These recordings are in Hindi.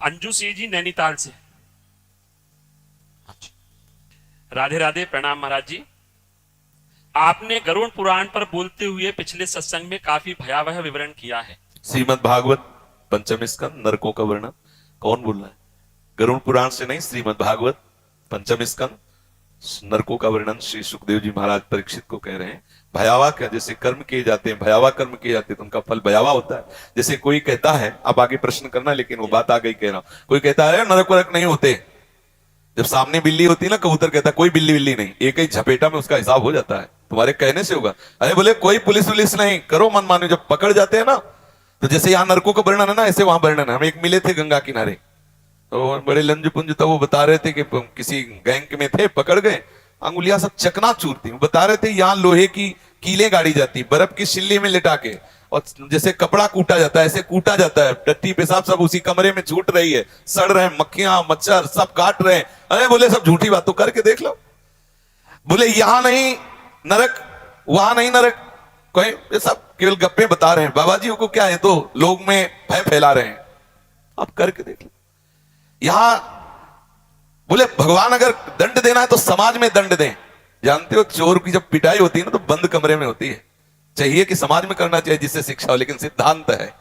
अंजू सिंह जी नैनीताल से। राधे राधे, प्रणाम महाराज जी। आपने गरुड़ पुराण पर बोलते हुए पिछले सत्संग में काफी भयावह विवरण किया है। श्रीमद् भागवत पंचम स्कंद नरकों का वर्णन कौन बोल रहा है? गरुड़ पुराण से नहीं, श्रीमद् भागवत पंचम स्कंद नरकों का वर्णन श्री सुखदेव जी महाराज परीक्षित को कह रहे हैं। भयावह क्या? जैसे कर्म किए जाते हैं, भयावह कर्म किए जाते हैं तो उनका फल भयावह होता है। जैसे कोई कहता है, अब आगे प्रश्न करना, लेकिन वो बात आ गई कह रहा हूं, कोई कहता है नरक वरक नहीं होते। जब सामने बिल्ली होती है ना, कबूतर कहता है कोई बिल्ली बिल्ली नहीं, एक ही झपेटा में उसका हिसाब हो जाता है। तुम्हारे कहने से होगा। अरे बोले कोई पुलिस वुलिस नहीं, करो मन मानो। जब पकड़ जाते हैं ना, तो जैसे यहाँ नरकों का वर्णन है ना, ऐसे वहां वर्णन है। हम एक मिले थे गंगा किनारे, तो बड़े लंज पुंज था, वो बता रहे थे कि किसी गैंग में थे, पकड़ गए, अंगुलियां सब चकनाचूर थी। बता रहे थे यहाँ लोहे की कीलें गाड़ी जाती, बर्फ की सिल्ली में लिटा के, और जैसे कपड़ा कूटा जाता है ऐसे कूटा जाता है। टट्टी पेशाब सब उसी कमरे में छूट रही है, सड़ रहे हैं, मक्खियां मच्छर सब काट रहे हैं। अरे बोले सब झूठी बात, तो करके देख लो। बोले यहां नहीं नरक, वहां नहीं नरक, कोई ये सब केवल गप्पे बता रहे हैं। बाबा जी को क्या है, तो लोग में भय फैला रहे हैं। आप करके देख लो। यहां बोले भगवान अगर दंड देना है तो समाज में दंड दें। जानते हो चोर की जब पिटाई होती है ना, तो बंद कमरे में होती है। चाहिए कि समाज में करना चाहिए जिससे शिक्षा हो, लेकिन सिद्धांत है।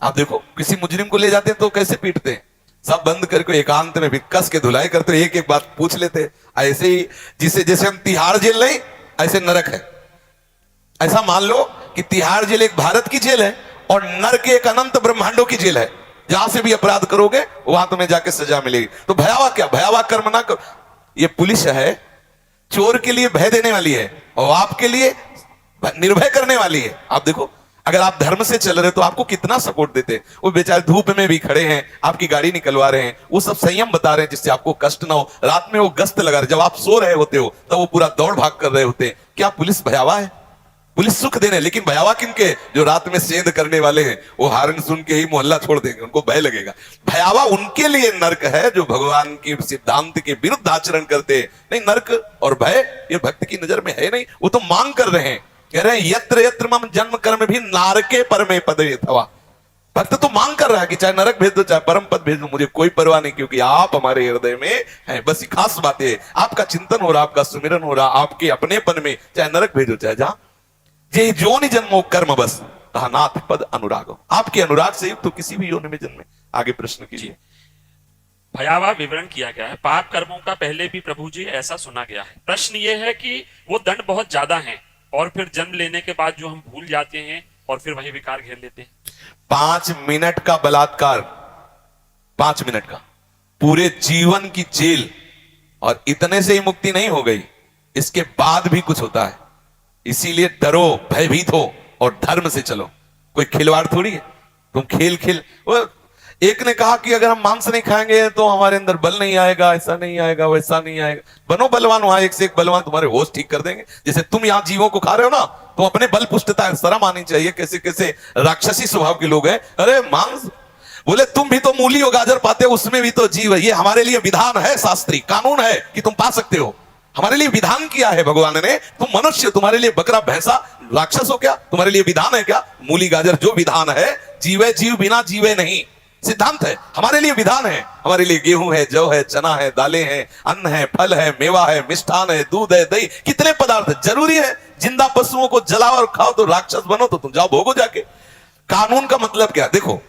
आप देखो किसी मुजरिम को ले जाते हैं तो कैसे पीटते हैं, सब बंद करके एकांत में भी कस के धुलाई करते, एक एक बात पूछ लेते। ऐसे ही जिसे जैसे हम तिहाड़ जेल नहीं, ऐसे नरक है। ऐसा मान लो कि तिहाड़ जेल एक भारत की जेल है और नरक एक अनंत ब्रह्मांडों की जेल है। जहां से भी अपराध करोगे वहां तुम्हें जाके सजा मिलेगी। तो भयावह क्या? भयावह कर्म ना करो। ये पुलिस है, चोर के लिए भय देने वाली है और आपके लिए निर्भय करने वाली है। आप देखो, अगर आप धर्म से चल रहे तो आपको कितना सपोर्ट देते। वो बेचारे धूप में भी खड़े हैं, आपकी गाड़ी निकलवा रहे हैं, वो सब संयम बता रहे हैं जिससे आपको कष्ट ना हो। रात में वो गश्त लगा रहे, जब आप सो रहे होते हो तब वो पूरा दौड़ भाग कर रहे होते हैं। क्या पुलिस भयावह है? पुलिस सुख देने, लेकिन भयावह किनके? जो रात में सेंध करने वाले हैं, वो हारन सुन के ही मोहल्ला छोड़ देंगे, उनको भय लगेगा। भयावह उनके लिए नरक है जो भगवान के सिद्धांत के विरुद्ध आचरण करते हैं। नहीं, नरक और भय ये भक्त की नजर में है नहीं। वो तो मांग कर रहे हैं, कह रहे हैं यत्र यत्र मम जन्म कर्म भी नारके परमे पदे अथवा। भक्त तो मांग कर रहा है कि चाहे नरक भेज दो चाहे परम पद भेज दो, मुझे कोई परवाह नहीं, क्योंकि आप हमारे हृदय में हैं। बस ये खास बात है, आपका चिंतन हो रहा, आपका सुमिरन हो रहा, आपके अपनेपन में, चाहे नरक भेजो चाहे जहां। जे जोनि जन्मो कर्म बस नाथ पद अनुरागो। आपके अनुराग से युक्त तो किसी भी योनि में जन्मे। आगे प्रश्न कीजिए। भयावह विवरण किया गया है। पाप कर्मों का पहले भी प्रभु जी ऐसा सुना गया है। प्रश्न ये है कि वो दंड बहुत ज्यादा है और फिर जन्म लेने के बाद जो हम भूल जाते हैं और फिर वही विकार घेर लेते हैं। 5 मिनट का बलात्कार, 5 मिनट का, पूरे जीवन की जेल, और इतने से ही मुक्ति नहीं हो गई, इसके बाद भी कुछ होता है। इसीलिए डरो, भयभीत हो और धर्म से चलो। कोई खिलवाड़ थोड़ी है। तुम खेल खेल, एक ने कहा कि अगर हम मांस नहीं खाएंगे तो हमारे अंदर बल नहीं आएगा, ऐसा नहीं आएगा, वैसा नहीं आएगा। बनो बलवान, वहां एक से एक बलवान तुम्हारे होश ठीक कर देंगे। जैसे तुम यहाँ जीवों को खा रहे हो ना, तो अपने बल पुष्टता शर्म आनी चाहिए। कैसे कैसे राक्षसी स्वभाव के लोग हैं। अरे मांस, बोले तुम भी तो मूली और गाजर पाते हो, उसमें भी तो जीव है। ये हमारे लिए विधान है, शास्त्री कानून है कि तुम पा सकते हो। हमारे लिए विधान किया है भगवान ने। तुम मनुष्य, तुम्हारे लिए बकरा भैंसा राक्षस हो क्या? तुम्हारे लिए विधान है क्या? मूली गाजर जो विधान है, जीवे जीव बिना जीवे नहीं, सिद्धांत है। हमारे लिए विधान है। हमारे लिए गेहूं है, जौ है, चना है, दालें हैं, अन्न है, फल है, मेवा है, मिष्ठान है, दूध है, दही, कितने पदार्थ जरूरी है। जिंदा पशुओं को जलाओ और खाओ तो राक्षस बनो, तो तुम जाओ भोगो जाके। कानून का मतलब क्या? देखो,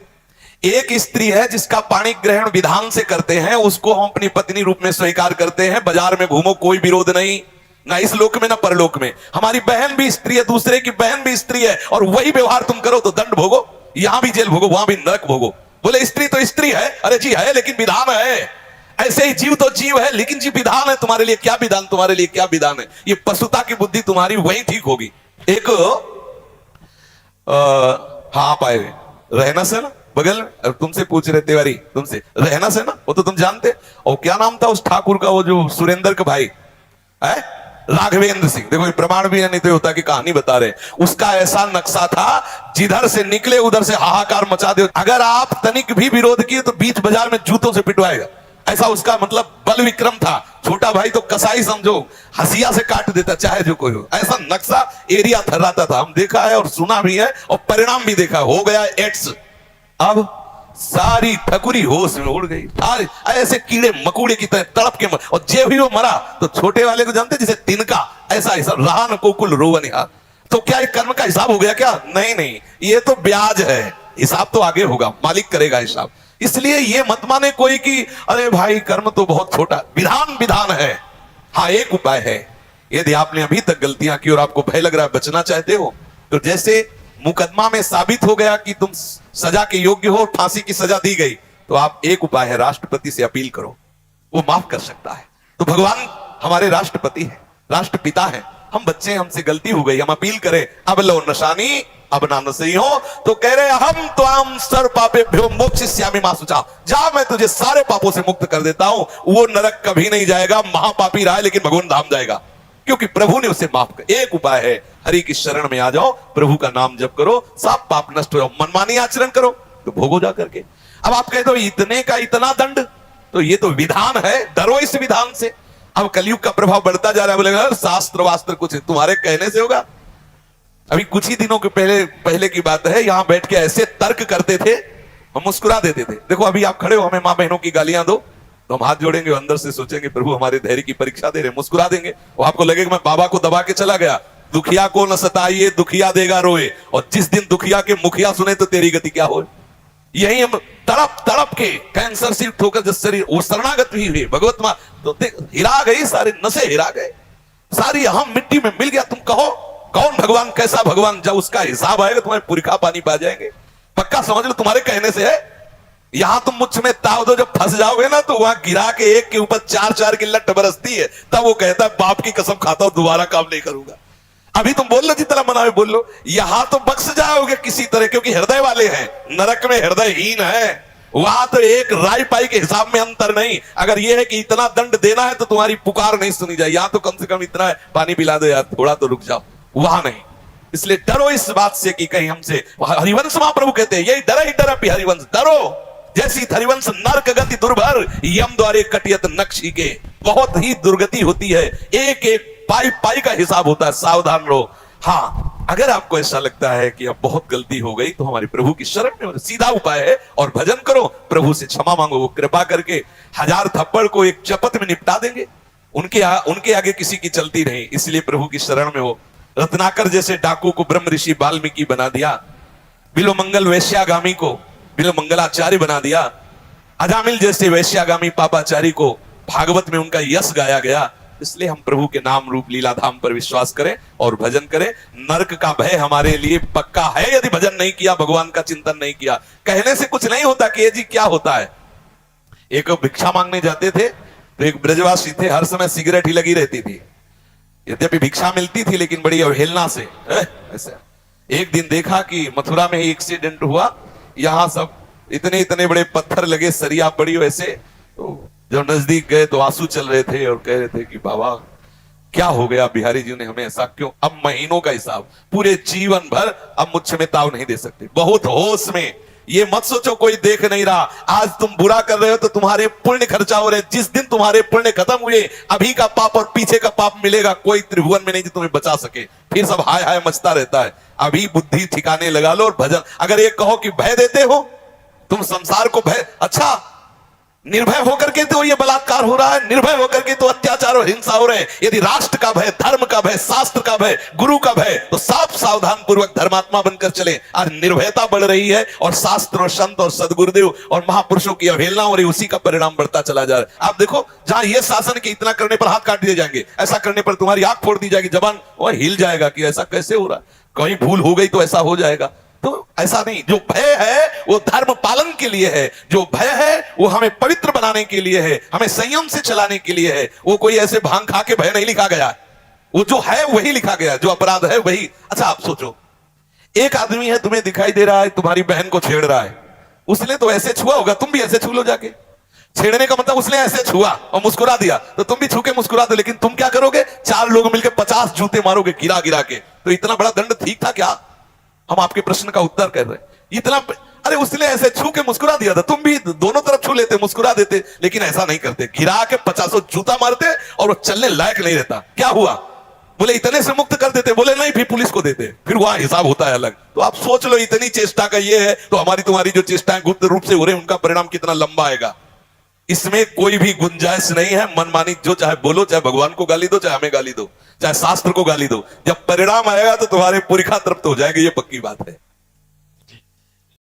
एक स्त्री है जिसका पाणी ग्रहण विधान से करते हैं, उसको हम अपनी पत्नी रूप में स्वीकार करते हैं। बाजार में घूमो, कोई विरोध नहीं, ना इस लोक में ना परलोक में। हमारी बहन भी स्त्री है, दूसरे की बहन भी स्त्री है, और वही व्यवहार तुम करो तो दंड भोगो। यहां भी जेल भोगो, वहां भी नरक भोगो। बोले स्त्री तो स्त्री है, अरे जी है, लेकिन विधान है। ऐसे ही जीव तो जीव है, लेकिन जी विधान है। तुम्हारे लिए क्या विधान, तुम्हारे लिए क्या विधान है? ये पशुता की बुद्धि तुम्हारी वही ठीक होगी। एक हाँ आप आए रहना से ना बगल में, तुमसे पूछ रहे तिवारी, तुमसे रहना से ना, वो तो तुम जानते। और क्या नाम था उस ठाकुर का, वो जो सुरेंद्र का भाई है, राघवेंद्र सिंह। देखो प्रमाण भी नहीं तो होता कि कहानी बता रहे। उसका ऐसा नक्शा था, जिधर से निकले उधर से हाहाकार मचा दे। अगर आप तनिक भी विरोध किए तो बीच बाजार में जूतों से पिटवाएगा। ऐसा उसका मतलब बल विक्रम था। छोटा भाई तो कसाई समझो, हसिया से काट देता चाहे जो कोई हो। ऐसा नक्शा एरिया थर्राता था। हम देखा है और सुना भी है और परिणाम भी देखा। हो गया एड्स। अब सारी ठकुरी होश में उड़ गई। सारे ऐसे कीड़े मकोड़े की तरह तड़प के और जे भी वो मरा तो छोटे वाले को जानते जैसे तिनका, ऐसा हिसाब रहा न कोकुल रोवन यार। तो क्या ये कर्म का हिसाब हो गया क्या? नहीं नहीं, ये तो ब्याज है, हिसाब तो आगे होगा, मालिक करेगा हिसाब। इसलिए ये मत माने कोई कि अरे भाई कर्म तो बहुत छोटा, विधान विधान है। हाँ एक उपाय है, यदि आपने अभी तक गलतियां की और आपको भय लग रहा है, बचना चाहते हो, तो जैसे मुकदमा में साबित हो गया कि तुम सजा के योग्य हो, फांसी की सजा दी गई, तो आप एक उपाय है, राष्ट्रपति से अपील करो, वो माफ कर सकता है। तो भगवान हमारे राष्ट्रपति है, राष्ट्रपिता है, हम बच्चे, हमसे गलती हो गई, हम अपील करें, अब लो नशानी अब ना नसई हो, तो कह रहे हम तो आम सर पापे भ्यो मोक्षिष्यामि मा शुचा, जा मैं तुझे सारे पापों से मुक्त कर देता हूं। वो नरक कभी नहीं जाएगा, महापापी रहा है लेकिन भगवान धाम जाएगा, क्योंकि प्रभु ने उसे माफ कर। एक उपाय है, हरि की शरण में आ जाओ, प्रभु का नाम जप करो, सब पाप नष्ट हो जाओ, मनमानी आचरण करो तो भोगो जा करके। अब आप कहते हो इतने का इतना दंड, तो ये तो विधान है, डरो इस विधान से। अब कलयुग का प्रभाव बढ़ता जा रहा है, बोलेगा शास्त्र वास्त्र कुछ तुम्हारे कहने से होगा। अभी कुछ ही दिनों के पहले की बात है, यहां बैठ के ऐसे तर्क करते थे, हम मुस्कुरा देते थे। देखो अभी आप खड़े हो, हमें मां बहनों की गालियां दो तो हम हाथ जोड़ेंगे, अंदर से सोचेंगे प्रभु हमारे धैर्य की परीक्षा दे रहे, मुस्कुरा देंगे। और आपको लगेगा मैं बाबा को दबा के चला गया, दुखिया को न सताइए दुखिया देगा रोए, और जिस दिन दुखिया के मुखिया सुने तो तेरी गति क्या हो। यही हम तड़प तड़प के कैंसर से ठोकर जब शरीर वो शरणागत भी हुए भगवत मां, तो हिरा गई, सारे नशे हिरा गए, सारी हम मिट्टी में मिल गया। तुम कहो कौन भगवान, कैसा भगवान, जब उसका हिसाब आएगा तुम्हारे पुरखा पानी पा जाएंगे, पक्का समझ लो, तुम्हारे कहने से है। यहां तुम मुझ में ताव दो, जब फंस जाओगे ना तो वहां गिरा के एक के ऊपर चार चार की लट बरसती है, तब वो कहता है बाप की कसम खाता हूं दोबारा काम नहीं करूंगा। अभी तुम बोल लो जितना मना बोल लो, यहां तो बख्श जाओगे किसी तरह, क्योंकि हृदय वाले हैं, नरक में हृदयहीन है, वहां तो एक राय पाई के हिसाब में अंतर नहीं। अगर यह है कि इतना दंड देना है तो तुम्हारी पुकार नहीं सुनी जाए, यहां तो कम से कम इतना है, पानी पिला दो यार, थोड़ा तो रुक जाओ, वहां नहीं। इसलिए डरो इस बात से कि कहीं हमसे, हरिवंश महाप्रभु कहते हैं यही डर ही डर हरिवंश, डरो जैसी हरिवंश नरक गति दुर्भर यम द्वारे कटियत नक्शी के, बहुत ही दुर्गति होती है, एक एक पाई पाई का हिसाब होता है, सावधान रहो। हाँ अगर आपको ऐसा लगता है कि अब बहुत गलती हो गई तो हमारे प्रभु की शरण में सीधा उपाय है, और भजन करो, प्रभु से क्षमा मांगो, वो कृपा करके 1000 थप्पड़ को एक चपत में निपटा देंगे। उनके आगे किसी की चलती नहीं, इसलिए प्रभु की शरण में हो। रत्नाकर जैसे डाकू को ब्रह्म ऋषि वाल्मीकि बना दिया, बिलोमंगल वैश्यागामी को बिलोमंगलाचार्य बना दिया, अजामिल जैसे वैश्यागामी पापाचारी को भागवत में उनका यश गाया गया। इसलिए हम प्रभु के नाम रूप लीला धाम पर विश्वास करें और भजन करें। नरक का भय हमारे लिए पक्का है यदि भजन नहीं किया, भगवान का चिंतन नहीं किया। कहने से कुछ नहीं होता कि ये जी क्या होता है। एक भिक्षा मांगने जाते थे तो एक ब्रजवासी थे, हर समय सिगरेट ही लगी रहती थी, यद्यपि भिक्षा मिलती थी लेकिन बड़ी अवहेलना से। ऐसे एक दिन देखा कि मथुरा में ही एक्सीडेंट हुआ, यहां सब इतने इतने बड़े पत्थर लगे, सरिया पड़ी वैसे, तो जब नजदीक गए तो आंसू चल रहे थे और कह रहे थे कि बाबा क्या हो गया, बिहारी जी ने हमें ऐसा क्यों। अब महीनों का हिसाब, पूरे जीवन भर अब मुझसे में ताव नहीं दे सकते, बहुत होश में। ये मत सोचो कोई देख नहीं रहा, आज तुम बुरा कर रहे हो तो तुम्हारे पुण्य खर्चा हो रहे, जिस दिन तुम्हारे पुण्य खत्म हुए अभी का पाप और पीछे का पाप मिलेगा, कोई त्रिभुवन में नहीं जो तुम्हें बचा सके, फिर सब हाय हाय मचता रहता है। अभी बुद्धि ठिकाने लगा लो और भजन। अगर ये कहो कि भय देते हो तुम संसार को, भय, अच्छा निर्भय होकर के तो ये बलात्कार हो रहा है, निर्भय होकर के तो अत्याचार और हिंसा हो रहे हैं। यदि राष्ट्र का भय, धर्म का भय, शास्त्र का भय, गुरु का भय, तो साफ सावधान पूर्वक धर्मात्मा बनकर चले। आज निर्भयता बढ़ रही है और शास्त्र और संत और सदगुरुदेव और महापुरुषों की अवहेलना हो रही, उसी का परिणाम बढ़ता चला जा रहा है। आप देखो जहां ये शासन के इतना करने पर हाथ काट दिए जाएंगे, ऐसा करने पर तुम्हारी आंख फोड़ दी जाएगी, जबान वो हिल जाएगा कि ऐसा कैसे हो रहा है, कहीं भूल हो गई तो ऐसा हो जाएगा। तो ऐसा नहीं, जो भय है वो धर्म पालन के लिए है, जो भय है वो हमें पवित्र बनाने के लिए है, हमें संयम से चलाने के लिए है। वो कोई ऐसे भांग खा के भय नहीं लिखा गया, वो जो है वही लिखा गया, जो अपराध है वही। अच्छा आप सोचो, एक आदमी है तुम्हें दिखाई दे रहा है तुम्हारी बहन को छेड़ रहा है, उसने तो ऐसे छुआ होगा, तुम भी ऐसे छू लो जाके। छेड़ने का मतलब उसने ऐसे छुआ और मुस्कुरा दिया, तो तुम भी छू के मुस्कुरा दो, लेकिन तुम क्या करोगे, 4 लोग मिलकर 50 जूते मारोगे गिरा गिरा के। तो इतना बड़ा दंड ठीक था क्या? हम आपके प्रश्न का उत्तर कर रहे हैं। इतना, अरे उसने ऐसे छू के मुस्कुरा दिया था, तुम भी दोनों तरफ छू लेते, मुस्कुरा देते, लेकिन ऐसा नहीं करते, गिरा के 50 जूता मारते और वो चलने लायक नहीं रहता। क्या हुआ? बोले इतने से मुक्त कर देते, बोले नहीं फिर पुलिस को देते, फिर वहां हिसाब होता है अलग। तो आप सोच लो इतनी चेष्टा का ये है, तो हमारी तुम्हारी जो चेष्टाएं गुप्त रूप से हो रही है उनका परिणाम कितना लंबा आएगा। इसमें कोई भी गुंजाइश नहीं है मनमानी, जो चाहे बोलो, चाहे भगवान को गाली दो, चाहे हमें गाली दो, चाहे शास्त्र को गाली दो, जब परिणाम आएगा तो तुम्हारे पुरखा तृप्त हो जाएंगे, ये पक्की बात है।